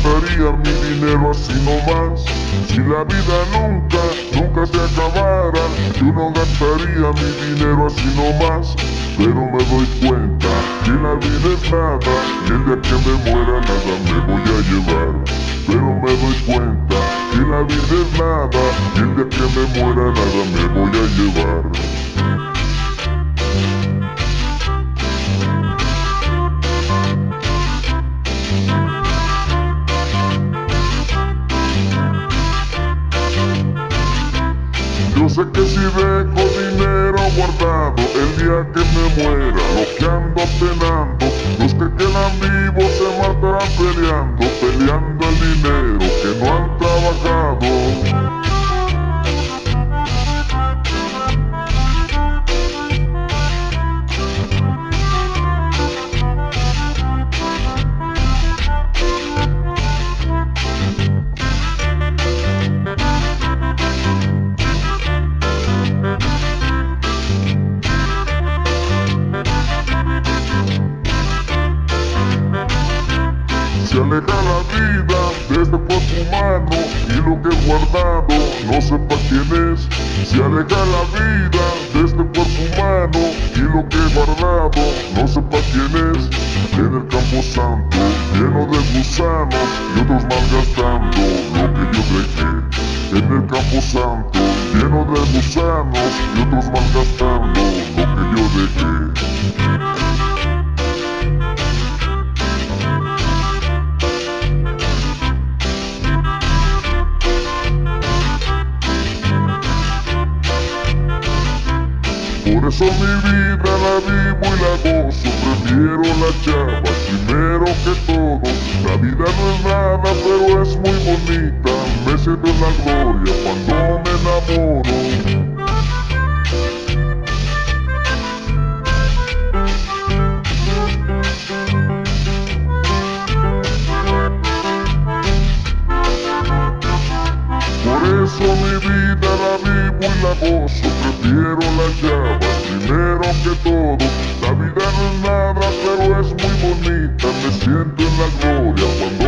gastaría mi dinero así nomás. Si la vida nunca se acabara, yo no gastaría mi dinero así nomás. Pero me doy cuenta que la vida es nada, y el día que me muera nada me voy a llevar. Pero me doy cuenta que la vida es nada, y el día que me muera nada me voy a llevar. Yo sé que si dejo dinero guardado, el día que me muera, lo que ando penando, los que quedan vivos se matarán peleando el dinero que no han trabajado. Se aleja la vida de este cuerpo humano y lo que he guardado no sé pa' quién es. Se aleja la vida de este cuerpo humano y lo que he guardado no sé pa' quién es. En el campo santo lleno de gusanos y otros malgastando lo que yo dejé. En el campo santo lleno de gusanos y otros malgastando lo que yo dejé. Por eso mi vida la vivo y la gozo, prefiero la chava primero que todo. La vida no es nada, pero es muy bonita, me siento en la gloria cuando me enamoro. Por eso mi vida la vivo y la gozo, prefiero la llave primero que todo. La vida no es nada, pero es muy bonita, me siento en la gloria cuando